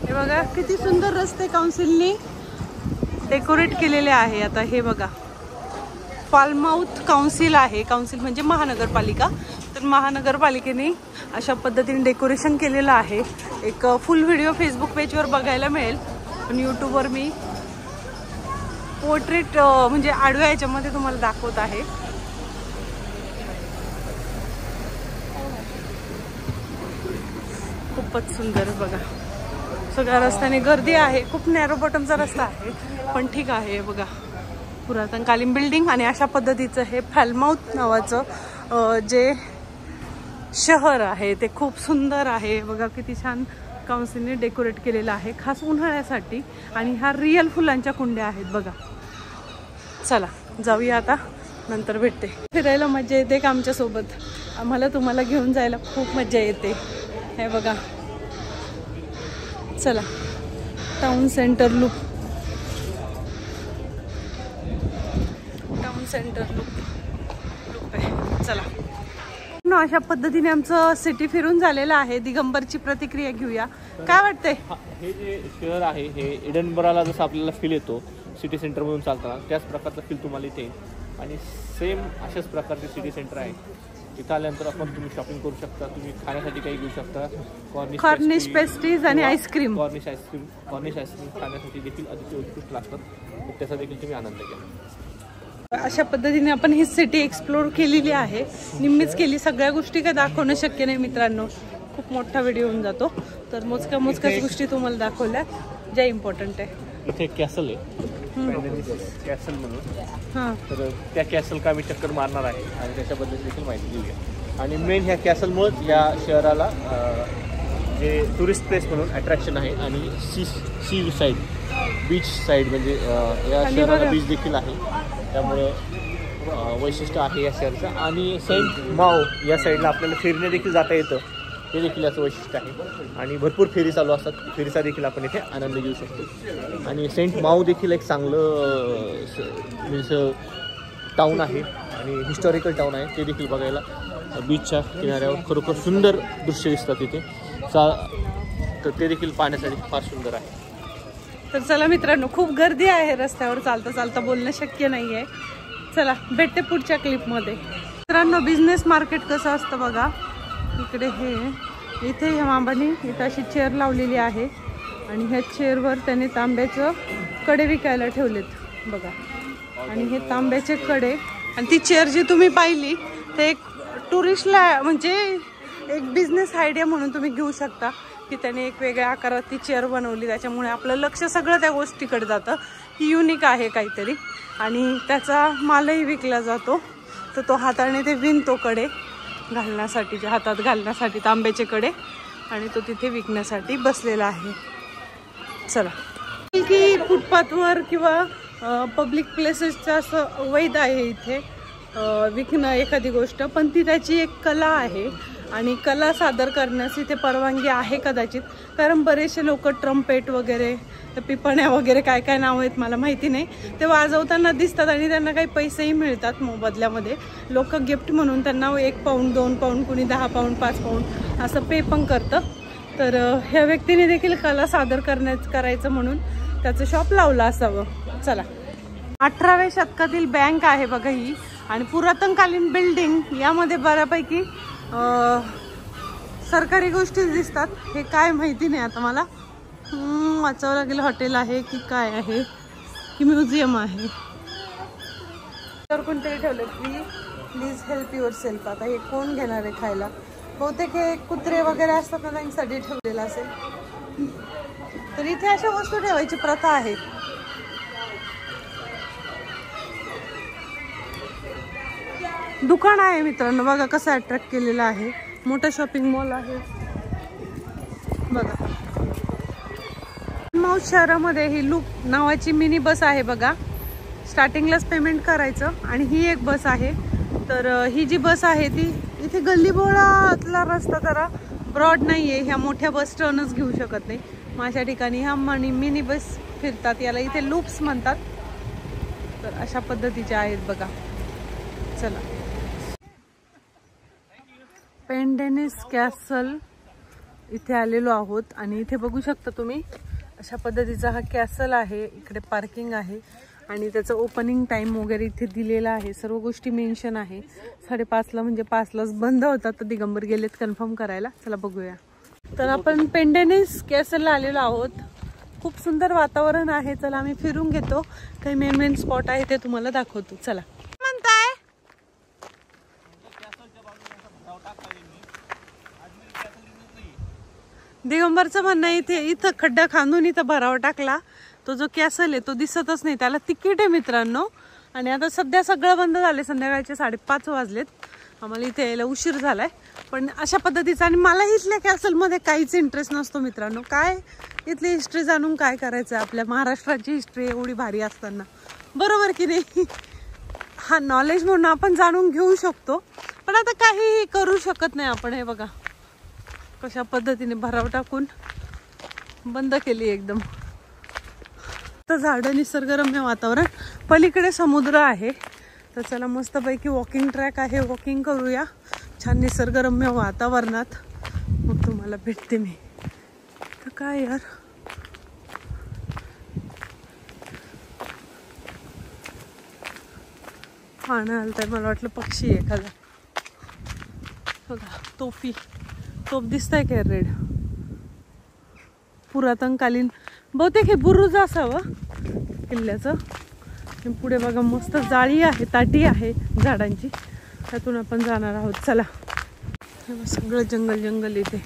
हे बघा किती सुंदर रस्ते काउन्सिलने डेकोरेट केलेले आहे। आता हे बघा फाल्माउथ काउन्सिल आहे, काउन्सिल म्हणजे महानगरपालिका। तर महानगरपालिकेने अशा पद्धतीने डेकोरेशन केलेलं आहे। एक फुल व्हिडिओ फेसबुक पेजवर बघायला मिळेल, पण यूट्यूबवर मी पोर्ट्रेट म्हणजे आडव्या याच्यामध्ये तुम्हाला दाखवत आहे। खूपच सुंदर बघा, सगळ्या रस्त्याने गर्दी आहे। खूप नॅरो बॉटमचा रस्ता आहे, पण ठीक आहे। बघा पुरातनकालीन बिल्डिंग आणि अशा पद्धतीचं हे फाल्माउथ नावाचं जे शहर आहे ते खूप सुंदर आहे। बघा किती छान काउन्सिलने डेकोरेट केलेलं आहे, खास उन्हाळ्यासाठी। आणि ह्या रिअल फुलांच्या कुंड्या आहेत बघा। चला जाऊया आता, नंतर भेटते। फिरायला मजा येते का आमच्या सोबत? आम्हाला तुम्हाला घेऊन जायला खूप मजा येते। हे बघा चला, town centre loop, town centre loop आहे। चला अशा पद्धतीने आमचं सिटी फिरून झालेलं आहे। दिगंबरची प्रतिक्रिया घेऊया, काय वाटतंय? हे जे शहर आहे हे एडनबराला जसं आपल्याला फील येतो सिटी सेंटर मधून चालताना, त्याच प्रकारचा फील तुम्हाला इथे। आणि सेम अशाच प्रकारचे सिटी सेंटर आहे। इथं आल्यानंतर आपण तुम्ही शॉपिंग करू शकता, तुम्ही खाण्यासाठी काही घेऊ शकता। कॉर्निश पेस्ट्रीज आणि आईस्क्रीम, कॉर्निश आईस्क्रीम खाण्यासाठी देखील अतिशय उत्कृष्ट लागतात। त्याचा देखील तुम्ही आनंद घ्या। अशा पद्धतीने आपण ही सिटी एक्सप्लोर केलेली आहे, निम्मीच केली। सगळ्या गोष्टी काय दाखवणं शक्य नाही मित्रांनो, खूप मोठा व्हिडिओ होऊन जातो। तर मोजक्याच गोष्टी तुम्हाला दाखवल्या ज्या इम्पॉर्टंट आहे। इथे कॅसल आहे, कॅसल म्हणून, तर त्या कॅसल का मी चक्कर मारणार आहे आणि त्याच्याबद्दल देखील माहिती देऊया। आणि मेन ह्या कॅसलमुळेच या शहराला जे टुरिस्ट प्लेस म्हणून अट्रॅक्शन आहे। आणि सी साईड, बीच साईड म्हणजे या शहराला बीच देखील आहे, त्यामुळं वैशिष्ट्य आहे या शहराचं। आणि सेंट माव या साईडला आपल्याला फिरणे देखील जाता येतं, हे देखील याचं वैशिष्ट्य आहे। आणि भरपूर फेरी चालू असतात, फेरीचा देखील आपण इथे आनंद घेऊ शकतो। आणि सेंट माव देखील एक चांगलं टाऊन आहे आणि हिस्टॉरिकल टाऊन आहे, ते देखील बघायला बीचच्या किनाऱ्यावर खरोखर सुंदर दृश्य दिसतात तिथे। तर ते देखील पाहण्यासाठी फार सुंदर आहे। तर चला मित्रांनो, खूप गर्दी आहे रस्त्यावर, चालता चालता बोलणं शक्य नाही आहे। चला भेटते पुढच्या क्लिपमध्ये। मित्रांनो बिझनेस मार्केट कसं असतं बघा, इकडे इथे ह्या मामाने इथं अशी चेअर लावलेली आहे आणि ह्या चेअरवर त्याने तांब्याचं कडे विकायला ठेवलेत बघा। आणि हे तांब्याचे कडे आणि ती चेअर जी तुम्ही पाहिली ते एक टुरिस्टला म्हणजे एक बिझनेस आयडिया म्हणून तुम्ही घेऊ शकता की त्याने एक वेगळ्या आकारात ती चेअर बनवली, त्याच्यामुळे आपलं लक्ष सगळं त्या गोष्टीकडे जातं की युनिक आहे काहीतरी। आणि त्याचा मालही विकला जातो, तर तो हाताने ते विणतो कडे घालण्यासाठी, हातात घालण्यासाठी तांब्याचे कडे, आणि तो तिथे विकण्यासाठी बसलेला आहे। चला की फुटपाथवर किंवा पब्लिक प्लेसेसचं असं वैध आहे इथे विकणं एखादी गोष्ट, पण ती त्याची एक कला आहे आणि कला सादर करण्यास इथे परवानगी आहे कदाचित। कारण बरेचसे लोक ट्रम्पेट वगैरे, पिपण्या वगैरे काय काय नाव आहेत मला माहिती नाही, ते वाजवताना दिसतात आणि त्यांना काही पैसेही मिळतात मोबदल्यामध्ये। लोक गिफ्ट म्हणून त्यांना 1 पाऊंड 2 पाऊंड, कुणी 10 पाऊंड 5 पाऊंड असं पे पण करतं। तर ह्या व्यक्तीने देखील कला सादर करायचं म्हणून त्याचं शॉप लावलं असावं। चला 18व्या शतकातील बँक आहे बघा ही, आणि पुरातनकालीन बिल्डिंग, यामध्ये बऱ्यापैकी सरकारी गोष्टी दिसतात। हे काय माहिती नाही आता मला, वाचावं लागेल हॉटेल आहे की काय आहे की म्युझियम आहे। तर कोणतरी ठेवलं प्लीज हेल्प युअर सेल्फ। आता हे कोण घेणार आहे खायला? बहुतेक हे कुत्रे वगैरे असतात ना त्यांच्यासाठी ठेवलेलं असेल। तर इथे अशा वस्तू ठेवायची प्रथा आहे। दुकान आहे मित्रांनो, बघा कसं अट्रॅक्ट केलेलं आहे, मोठा शॉपिंग मॉल आहे बघा। माऊथ शहरामध्ये ही लूप नावाची मिनी बस आहे बघा, स्टार्टिंगलाच पेमेंट करायचं आणि ही एक बस आहे। तर ही जी बस आहे ती इथे गल्लीबोळातला रस्ता जरा ब्रॉड नाही आहे, ह्या मोठ्या बस टर्नच घेऊ शकत नाही। मग अशा ठिकाणी ह्या मिनी बस फिरतात, याला इथे लूप्स म्हणतात। तर अशा पद्धतीच्या आहेत बघा। चला पेंडेनिस कॅसल इथे आलेलो आहोत आणि इथे बघू शकता तुम्ही अशा पद्धतीचा हा कॅसल आहे. इकडे पार्किंग आहे आणि त्याचं ओपनिंग टाइम वगैरे इथे दिलेला आहे. सर्व गोष्टी मेन्शन आहे. 5:30ला म्हणजे 5लाच बंद होतात. तर दिगंबर गेलेत कन्फर्म करायला. चला बघूया. तर आपण पेंडेनिस कॅसलला आलेलो आहोत. खूप सुंदर वातावरण आहे. चला आम्ही फिरून घेतो. काही मेन स्पॉट आहे ते तुम्हाला दाखवतो. चला. म्हणताय दिगंबरचं म्हणणं इथं खड्डा खांदून इथं भरावा टाकला. तो जो कॅसल आहे तो दिसतच नाही. त्याला तिकीट आहे मित्रांनो. आणि आता सध्या सगळं बंद झाले. संध्याकाळचे 5:30 वाजलेत. आम्हाला इथे यायला उशीर झालाय. पण अशा पद्धतीचं आणि मला इथल्या कॅसलमध्ये काहीच इंटरेस्ट नसतो मित्रांनो. काय इथली हिस्ट्री जाणून काय करायचं. आपल्या महाराष्ट्राची हिस्ट्री एवढी भारी असताना, बरोबर की नाही. हा नॉलेज म्हणून आपण जाणून घेऊ शकतो. पण आता काही करू शकत नाही आपण. हे बघा कशा पद्धतीने भराव टाकून बंद केली एकदम. तर झाडं, निसर्गरम्य वातावरण, पलीकडे समुद्र आहे. तर चला मस्तपैकी वॉकिंग ट्रॅक आहे. वॉकिंग करूया छान निसर्गरम्य वातावरणात. मग तुम्हाला भेटते मी. तर काय यार पाहणं आलंय. मला वाटलं पक्षी आहे एखादा. बघा तोप दिसतंय काय रेड. पुरातनकालीन बहुतेक हे बुरुज असावं किल्ल्याचं. पुढे बघा मस्त जाळी आहे, ताटी आहे झाडांची. त्यातून आपण जाणार आहोत. चला. सगळं जंगल इथे.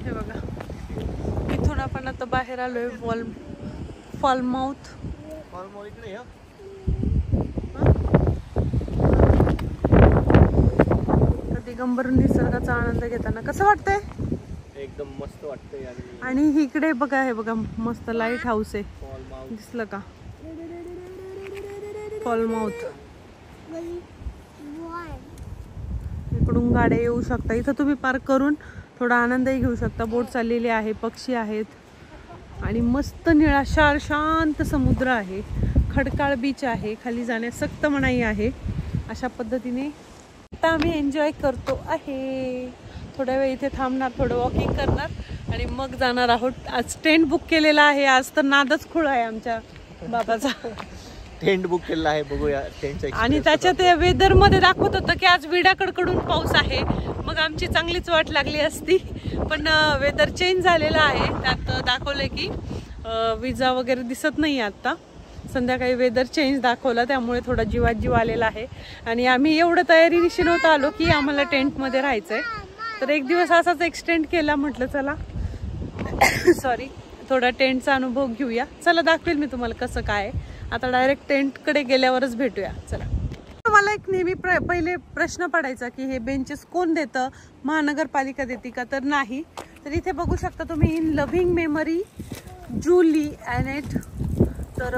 हे बघा इथून आपण आता बाहेर आलोय. फॉलमाउथ इकडे. दिगंबर निसर्गाचा आनंद घेताना कसं वाटतंय. एकदम मस्त वाटतंय. आणि इकडे बघा, हे बघा मस्त लाईट हाऊस आहे. दिसलं का फॉलमाउथ. इकडून गाड्या येऊ शकता. इथं तुम्ही पार्क करून थोडा आनंदही घेऊ शकता. बोट चाललेली आहे, पक्षी आहेत आणि मस्त निळाशार शांत समुद्र आहे. खडकाळ बीच आहे. खाली जाण्यास सक्त मनाई आहे. अशा पद्धतीने आता आम्ही एन्जॉय करतो आहे. थोड्या वेळ इथे थांबणार, थोडं वॉकिंग करणार आणि मग जाणार आहोत. आज टेंट बुक केलेला आहे. आज तर नादच खुळ आहे आमच्या बाबाचा. टेंट बुक केलेला आहे. बघूया टेंटचा. आणि त्याच्यात वेदर मध्ये दाखवत होतं की आज विड्याकडकडून पाऊस आहे. मग आमची चांगलीच वाट लागली असती. पण वेदर चेंज झालेला आहे. त्यात दाखवलंय की विजा वगैरे दिसत नाही आता. संध्याकाळी वेदर चेंज दाखवला, त्यामुळे थोडा जीव आलेला आहे. आणि आम्ही एवढं तयारीनिशी नव्हतं आलो की आम्हाला टेंटमध्ये राहायचंय. तर एक दिवस असाच एक्सटेंड केला. म्हटलं चला सॉरी थोडा टेंटचा अनुभव घेऊया. चला दाखवेल मी तुम्हाला कसं काय. आता डायरेक्ट टेंटकडे गेल्यावरच भेटूया. चला. मला एक नेहमी पहिले प्रश्न पडायचा की हे बेंचेस कोण देतं, महानगरपालिका देते का. तर नाही. तर इथे बघू शकता तुम्ही, इन लव्हिंग मेमरी जुली ॲनेट. तर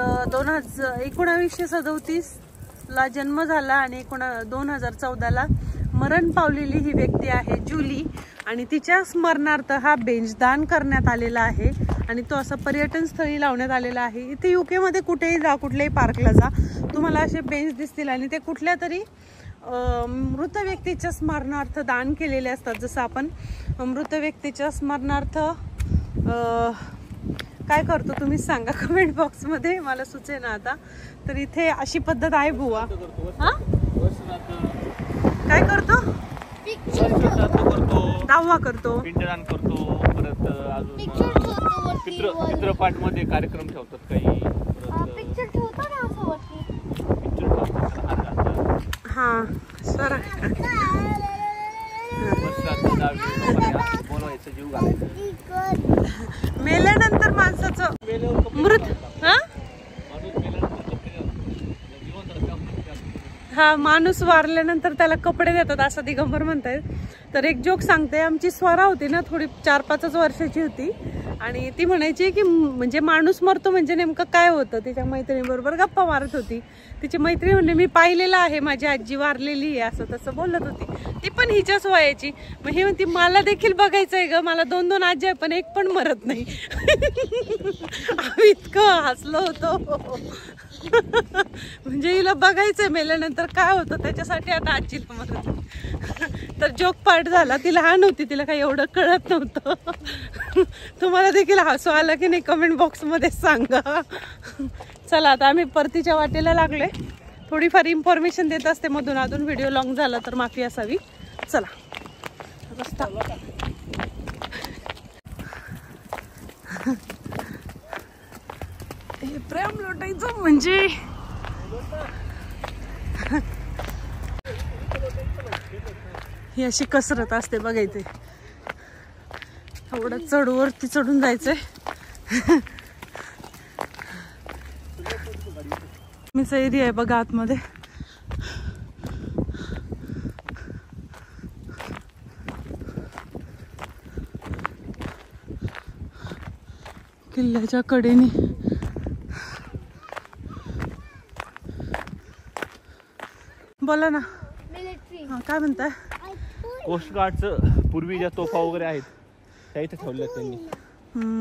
1937ला जन्म झाला आणि 2014ला मरण पावलेली ही व्यक्ती आहे जुली. आणि तिच्या स्मरणार्थ हा बेंच दान करण्यात आलेला आहे. आणि तो असा पर्यटन स्थळी लावण्यात आलेला आहे. इथे UK मध्ये कुठेही जा, कुठल्याही पार्कला जा, तुम्हाला असे बेंच दिसतील. आणि ते कुठल्या तरी मृत व्यक्तीच्या स्मरणार्थ दान केलेले असतात. जसं आपण मृत व्यक्तीच्या स्मरणार्थ काय करतो तुम्ही सांगा कमेंट बॉक्स मध्ये. मला सुचेना आता. तर इथे अशी पद्धत आहे बुवा. हा काय करतो. दावा करतो, पिंडदान करतो. परत अजून चित्रपाट मध्ये कार्यक्रम ठेवतात काही. हा सर मेल्यानंतर माणसाचं मृत हा माणूस वारल्यानंतर त्याला कपडे देतात असं दिगंबर म्हणतायत. तर एक जोक सांगते. आमची स्वरा होती ना, थोडी 4-5 वर्षाची होती. आणि ती म्हणायची की म्हणजे माणूस मरतो म्हणजे नेमकं काय होतं. तिच्या मैत्रिणीबरोबर गप्पा मारत होती. तिची मैत्रीण म्हणले मी पाहिलेलं आहे, माझी आजी वारलेली आहे, असं तसं बोलत होती. ती पण हिच्याच वयाची. मग ही म्हणती मला देखील बघायचंय ग, मला 2-2 आजी आहे पण एक पण मरत नाही. आम्ही इतकं हसलो होतो. म्हणजे हिला बघायचंय मेल्यानंतर काय होतं त्याच्यासाठी आता आजीला मरत. तर जोक पार्ट झाला. ती लहान होती, तिला काही एवढं कळत नव्हतं. तुम्हाला देखील हसू आलं की नाही कमेंट बॉक्स मध्ये सांगा. चला आता आम्ही परतीच्या वाटेला लागले. थोडीफार इन्फॉर्मेशन देत असते मधून अधून, व्हिडिओ लॉंग झाला तर माफी असावी. चला रस्ता हे प्रेम लोटायचं म्हणजे ही अशी कसरत असते बघायचे. एवढं चढवरती चढून जायचंय. मीचा एरिया आहे बघा आतमध्ये. किल्ल्याच्या कडेने बोला ना. हा काय म्हणताय? कोस्ट गार्डचं पूर्वी ज्या तोफा वगैरे आहेत त्या इथे ठेवल्या त्यांनी.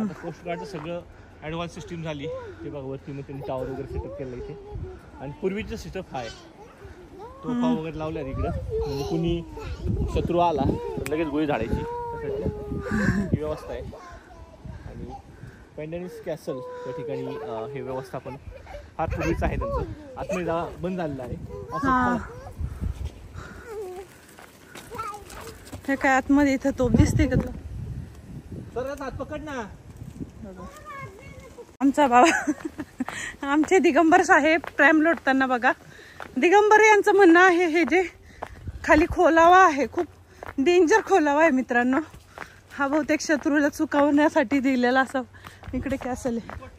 आता कोस्ट गार्डचं सगळं ॲडव्हान्स सिस्टीम झाली. ते बघा वरती मग त्यांनी टावर वगैरे सेटअप केलं इथे. आणि पूर्वीचं सेटअप आहे, तोफा वगैरे लावल्या इकडं. म्हणजे कुणी शत्रू आला तर लगेच गोळी झाडायची त्यासाठी व्यवस्था आहे. आणि पेंडॅनिस कॅसल या ठिकाणी हे व्यवस्थापन फार पूर्वीचं आहे त्यांचं. आतमध्ये जागा बंद झालेलं आहे. असं हे काय आतमध्ये इथं तोफ दिसते का तुला? सर हात पकड ना. आमचा बाबा आमचे दिगंबर साहेब प्रेम लोटताना बघा. दिगंबर यांचं म्हणणं आहे हे जे खाली खोलावा आहे खूप डेंजर खोलावा आहे मित्रांनो. हा बहुतेक शत्रूला चुकवण्यासाठी दिलेला असा इकडे कॅसल आहे.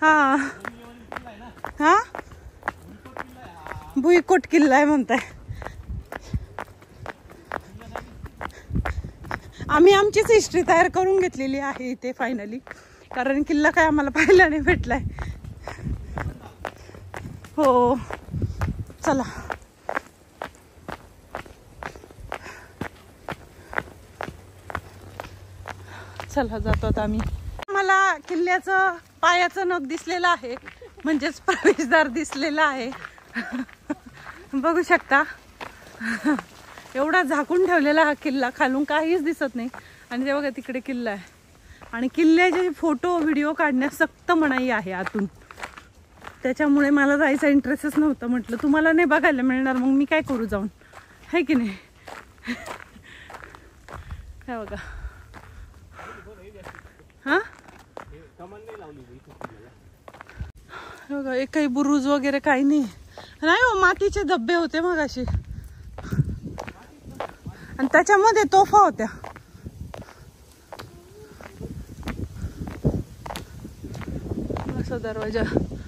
हा हा भुईकोट किल्ला आहे म्हणताय. आम्ही आमचीच हिस्ट्री तयार करून घेतलेली आहे इथे फायनली, कारण किल्ला काय आम्हाला पाहायला नाही भेटलाय. हो चला चला जातो आता आम्ही. मला किल्ल्याचं पायाचं नख दिसलेलं आहे, म्हणजेच प्रवेशद्वार दिसलेला आहे. बघू शकता एवढा झाकून ठेवलेला हा किल्ला, खालून काहीच दिसत नाही. आणि ते बघा तिकडे किल्ला आहे. आणि किल्ल्याचे फोटो व्हिडिओ काढण्यास सक्त मनाई आहे आतून. त्याच्यामुळे मला जायचा इंटरेस्टच नव्हता. म्हटलं तुम्हाला नाही बघायला मिळणार मग मी काय करू जाऊन, है की नाही. हे बघा हा बघा एक काही बुरुज वगैरे काही नाही. हो मातीचे धब्बे होते मग असे, आणि त्याच्यामध्ये तोफा होत्या. असा दरवाजा.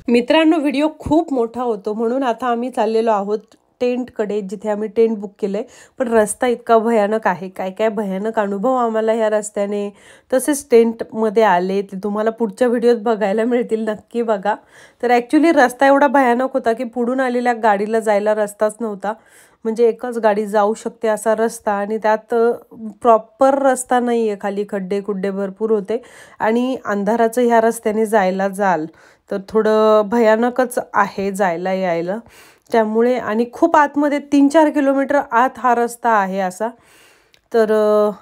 मित्रांनो व्हिडिओ खूप मोठा होतो म्हणून आता आम्ही चाललेलो आहोत टेंटकडे, जिथे आम्ही टेंट बुक केलंय. पण रस्ता इतका भयानक आहे, काय काय भयानक अनुभव आम्हाला ह्या रस्त्याने तसेच टेंटमध्ये आले ते तुम्हाला पुढच्या व्हिडिओत बघायला मिळतील, नक्की बघा. तर ॲक्च्युली रस्ता एवढा भयानक होता की पुढून आलेल्या गाडीला जायला रस्ताच नव्हता. म्हणजे एकच गाडी जाऊ शकते असा रस्ता, आणि त्यात प्रॉपर रस्ता नाही आहे, खाली खड्डे खुड्डे भरपूर होते. आणि अंधाराचं ह्या रस्त्याने जायला जाल तर थोडं भयानकच आहे जायला यायला. त्यामुळे आणि खूप आतमध्ये 3-4 किलोमीटर आत हा रस्ता आहे असा. तर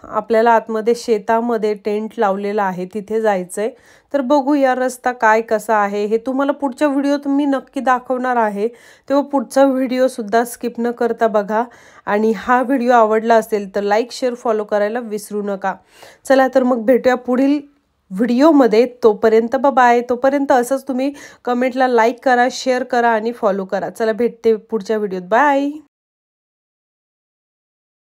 आपल्याला आतमध्ये शेतामध्ये टेंट लावलेला आहे, तिथे जायचं आहे. तर बघू या रस्ता काय कसा आहे हे तुम्हाला पुढच्या व्हिडिओत मी नक्की दाखवणार आहे. तेव्हा पुढचा व्हिडिओसुद्धा स्किप न करता बघा. आणि हा व्हिडिओ आवडला असेल तर लाईक शेअर फॉलो करायला विसरू नका. चला तर मग भेटूया पुढील व्हिडिओमध्ये. तोपर्यंत बाय. तोपर्यंत असंच तुम्ही कमेंटला लाईक करा, शेअर करा आणि फॉलो करा. चला भेटते पुढच्या व्हिडिओत. बाय.